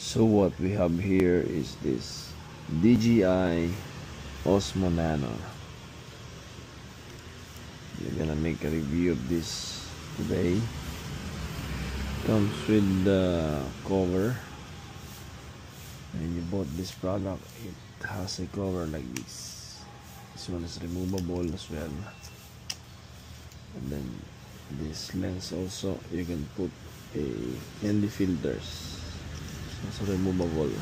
So what we have here is this DJI Osmo Nano. We're gonna make a review of this today. Comes with the cover. When you bought this product, it has a cover like this. This one is removable as well. And then this lens also, you can put a ND filters. It's also removable.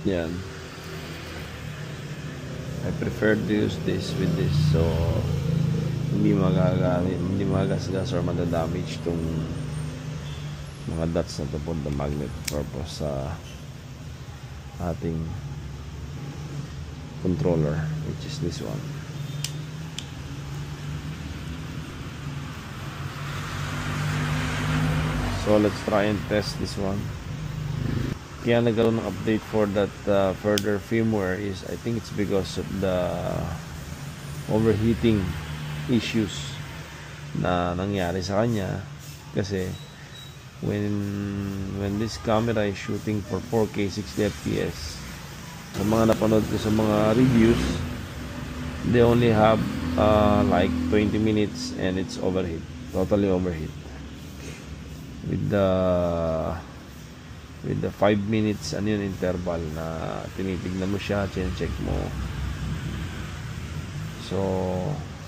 Yan. I prefer to use this with this, so hindi magagasgas or madadamage tong mga dots na to for the magnet purpose sa ating controller, which is this one. So let's try and test this one. Kaya nagkaroon ng update for that further firmware is I think it's because of the overheating issues na nangyari sa kanya, kasi when this camera is shooting for 4K 60 fps, sa mga napanood ko sa mga reviews, they only have like 20 minutes and it's overheat, totally overheat. With the 5 minutes ano yun, interval na tinitignan mo siya, check mo. So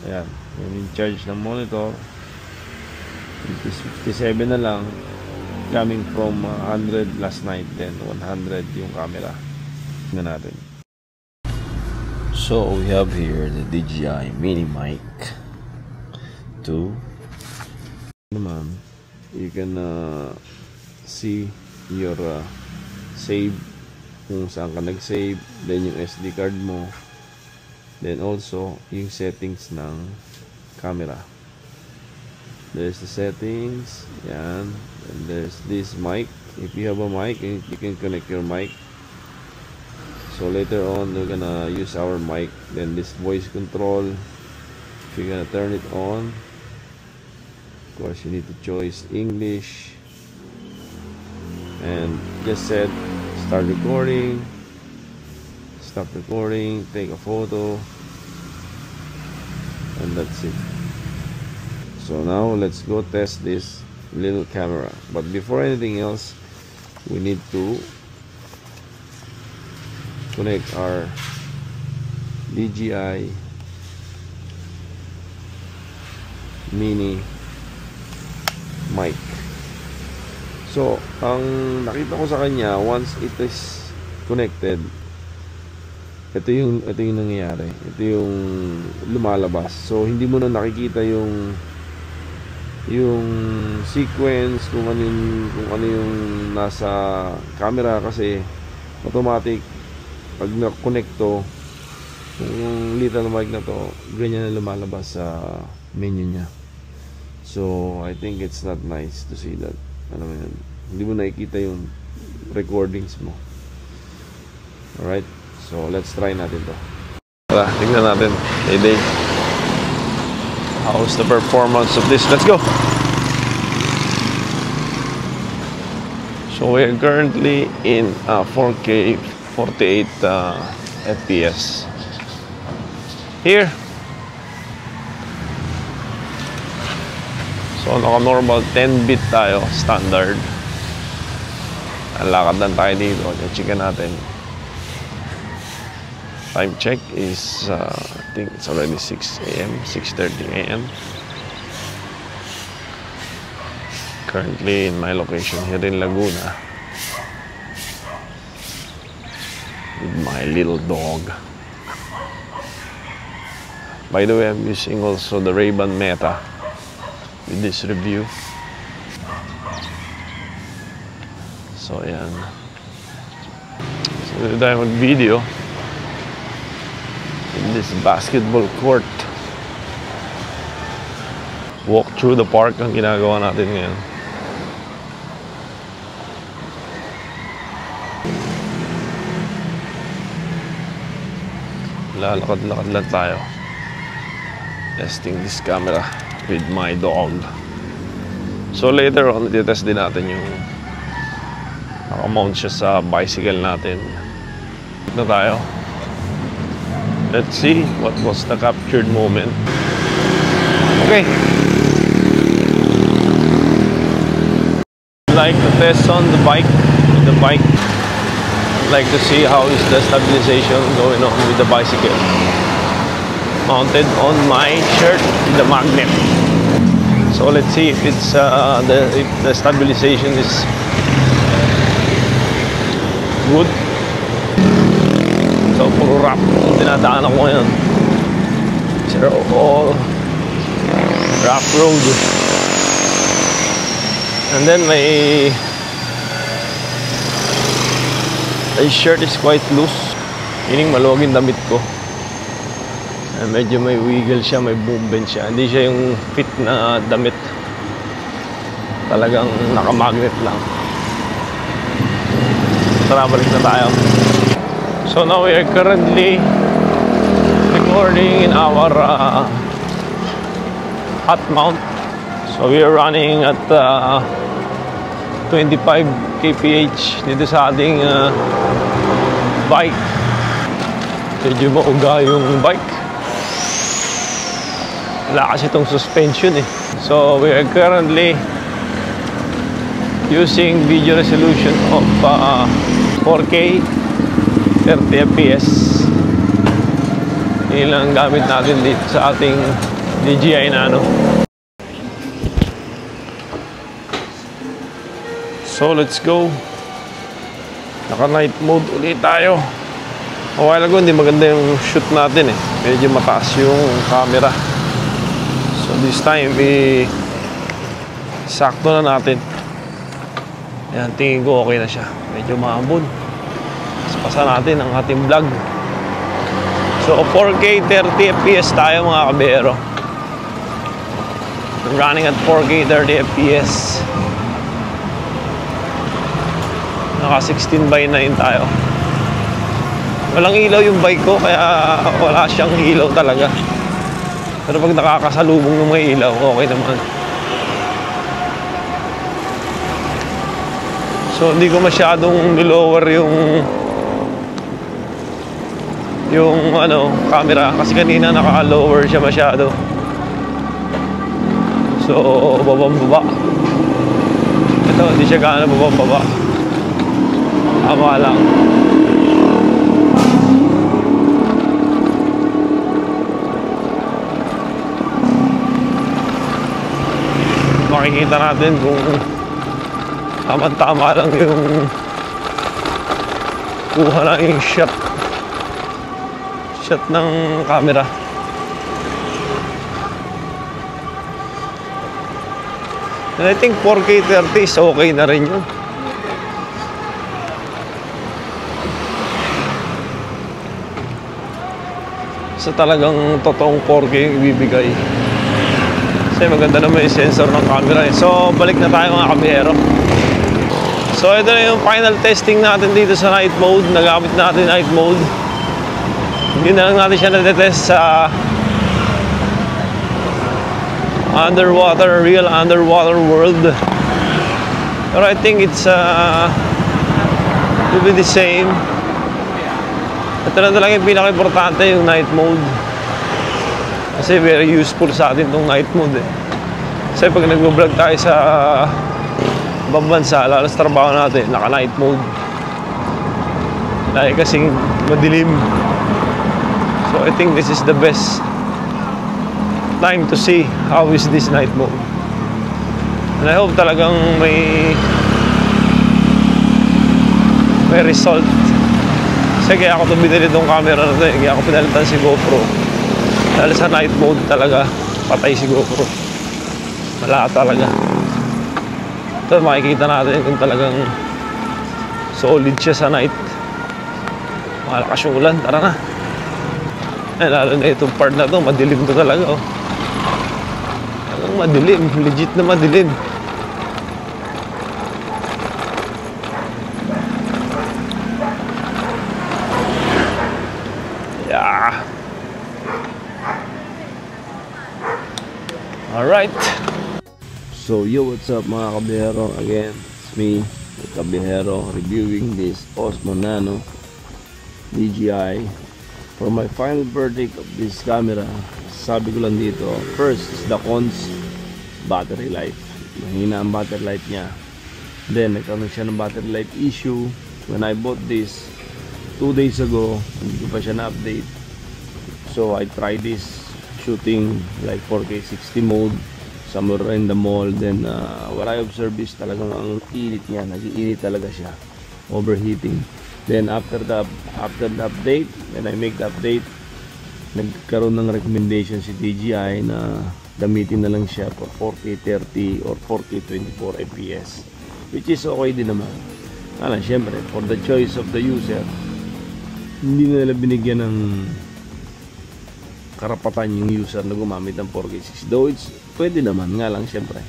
ayan, when in charge ng monitor, it is 57 na lang, coming from 100 last night, then 100 yung camera. Tingnan natin. So we have here the DJI Mini Mic 2 naman. You can see your save, kung saan ka nag-save, then yung SD card mo, then also yung settings ng camera. There's the settings, yan, and there's this mic. If you have a mic, you can connect your mic. So later on we're gonna use our mic. Then this voice control, if you're gonna turn it on, of course you need to choose English, and just said start recording, stop recording, take a photo, and that's it. So now let's go test this little camera. But before anything else, we need to connect our DJI Mini mic. So, ang nakita ko sa kanya, once it is connected, ito yung nangyayari. Ito yung lumalabas. So, hindi mo na nakikita yung sequence, kung ano yung nasa camera, kasi automatic pag na-connect to, yung little mic na to, ganyan na lumalabas sa menu niya. So, I think it's not nice to see that. Ano yan, hindi mo nakikita yung recordings mo. Alright, so let's try natin to. Tara, tingnan natin. Hey, how's the performance of this? Let's go! So we're currently in 4K 48 FPS here. So naka-normal 10-bit tayo, standard. Ang lakad lang tayo dito. Check natin. Time check is I think it's already 6 AM, 6:30 AM. Currently in my location here in Laguna with my little dog. By the way, I'm using also the Ray-Ban Meta with this review. So ayan. So tayo mag-video in this basketball court. Walk through the park ang ginagawa natin ngayon. Lalakad-lakad lang tayo, testing this camera with my dog. So later on, i-test din natin yung naka-mount siya sa bicycle natin. Na tayo. Let's see what was the captured moment. Okay. I'd like to test on the bike. With the bike, I'd like to see how is the stabilization going on with the bicycle. Mounted on my shirt with the magnet. So let's see if it's if the stabilization is good. So puro rough yung dinadaanan ko ngayon. They're all rough road. And then my shirt is quite loose. Meaning maluwag yung damit ko. Medyo may wiggle siya, may movement siya. Hindi siya yung fit na damit. Talagang nakamagnet lang. Tara, balik na tayo. So now we are currently recording in our hot mount. So we are running at 25 kph dito sa ating bike. Medyo mauga yung bike. Wala kasi itong suspension eh. So we are currently using video resolution of 4K 30 fps. Yun lang gamit natin dito sa ating DJI Nano. So let's go. Naka night mode ulit tayo. A while ago hindi maganda yung shoot natin eh. Medyo mataas yung camera. So this time, sakto na natin. Ayan, tingin ko okay na siya. Medyo maambon. Pasa natin ang ating vlog. So 4K 30 fps tayo mga kabero. I'm running at 4K 30 fps. Naka 16:9 tayo. Walang ilaw yung bike ko, kaya wala siyang ilaw talaga. Pero pag nakakasalubong ng may ilaw, okay naman. So hindi ko masyadong nilower yung camera kasi kanina naka-lower siya masyado. So babang-baba. Ito hindi siya gaano babang-baba. Tama lang. Makikita natin kung tama-tama lang yung kuha lang yung shot ng camera. And I think 4K 30 is okay na rin yun. So talagang totoong 4K yung ibibigay. Kasi maganda naman yung sensor ng camera eh. So balik na tayo mga kabihero. So ito na yung final testing natin dito sa night mode. Nagamit natin night mode. Hindi na lang natin siya na-test sa real underwater world. Pero I think it's will be the same. Ito na lang yung pinaka-importante, yung night mode. Kasi very useful sa atin itong night mode eh. Kasi pag nag-vlog tayo sa ibang bansa, lalo sa trabaho natin, naka-night mode. Dahil kasing madilim. So I think this is the best time to see how is this night mode. And I hope talagang may result. Kasi kaya ako binili itong camera na ito eh. Kaya ako pinalitan si GoPro. Dahil sa night mode talaga, patay si GoPro. Wala talaga. Ito makikita natin kung talagang solid siya sa night. Malakas yung ulan, tara na. Lalo na itong part na ito, madilim to talaga oh. Talagang madilim, legit na madilim. Yeah. Alright. So yo, what's up mga kabihero? Again, it's me, Kabihero, reviewing this Osmo Nano DJI. For my final verdict of this camera, sabi ko lang dito, first is the cons, battery life. Mahina ang battery life niya. Then nagkaroon siya ng battery life issue when I bought this 2 days ago. Hindi ko pa siya na-update. So I tried this shooting like 4K 60 mode somewhere in the mall. Then what I observed is talagang ang init niya, nag-iinit talaga siya, overheating. Then after the update, when I make the update, nagkaroon ng recommendation si DJI na gamitin na lang siya for 4K 30 or 4K 24 fps, which is okay din naman. Syempre, for the choice of the user, hindi na nila binigyan ng karapatan yung user na gumamit ng 4K 60. Though it's pwede naman, nga lang syempre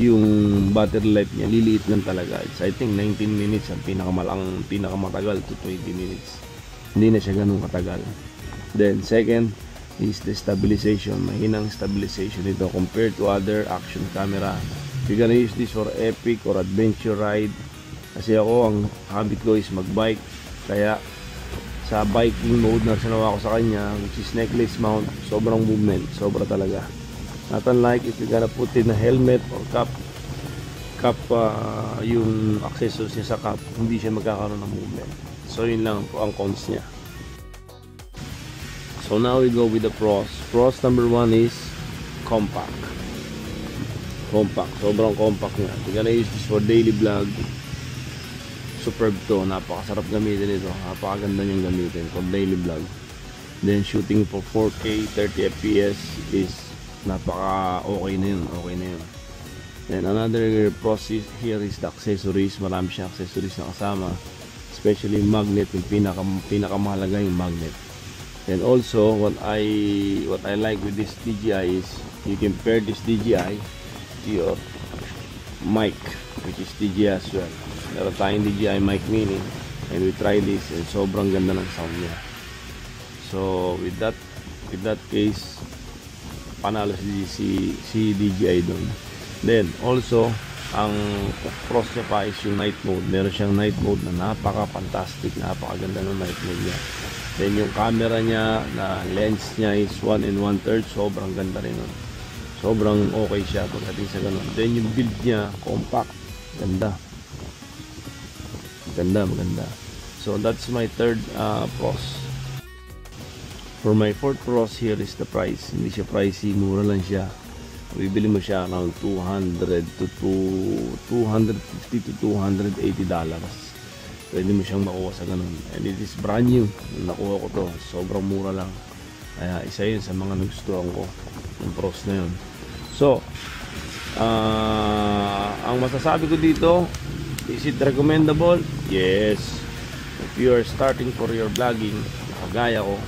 yung battery life niya liliit lang talaga. It's I think 19 minutes ang pinakamatagal to 20 minutes. Hindi na siya ganun katagal. Then second is the stabilization. Mahinang stabilization ito compared to other action camera. If you're gonna use this for epic or adventure ride, kasi ako ang habit ko is magbike, kaya sa biking mode na sinawa ko sa kanya, which is necklace mount, sobrang movement, sobra talaga. Not unlike if you're gonna put in a helmet or cap, yung accessories niya sa cap, hindi siya magkakaroon ng movement. So yun lang po ang cons niya. So now we go with the pros. Pros number 1 is compact. Sobrang compact niya. If you're gonna use this for daily vlog, superb to, napakasarap gamitin ito, napakaganda niyang gamitin for daily vlog. Then shooting for 4K 30 fps is napaka okay na yun. Then another process here is the accessories. Marami siyang accessories na kasama, especially magnet, yung pinakamahalaga yung magnet. And also what I like with this DJI is you can pair this DJI to your mic, which is DJI as well. Meron tayong DJI mic mini and we try this and sobrang ganda ng sound niya. So with that case, panalo si DJI doon. Then also ang pros niya pa is yung night mode. Meron siyang night mode na napaka-fantastic, napakaganda ng night mode niya. Then yung camera niya na lens niya is 1 1/3, sobrang ganda rin nun. Sobrang okay siya pagdating sa ganun. Then yung build niya, compact, maganda. So that's my third pros. For my fourth pros here is the price. Hindi siya pricey, mura lang siya. Bibili mo siya around $250 to $280. Pwede mo siyang makuha sa ganun. And it is brand new. Nakuha ko to, sobrang mura lang. Kaya isa yun sa mga nagustuhan ko, yung pros na yun. So ang masasabi ko dito, is it recommendable? Yes. If you are starting for your vlogging, kagaya ko,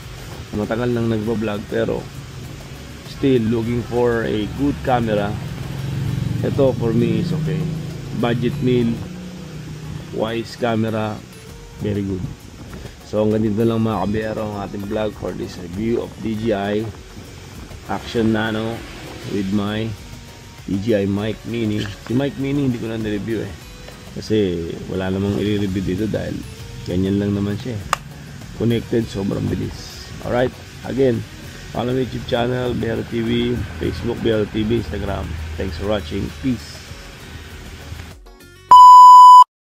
matagal nang nagbo-vlog pero still looking for a good camera, ito for me is okay. Budget meal, wise camera, very good. So hanggang dito lang mga kabiyero ang ating vlog for this review of DJI Action Nano with my DJI mic mini. Si mic mini hindi ko na nireview kasi wala namang i-review dito dahil ganyan lang naman siya. Connected, sobrang bilis. Alright, again, follow my YouTube channel, Bihero TV, Facebook, Bihero TV, Instagram. Thanks for watching. Peace.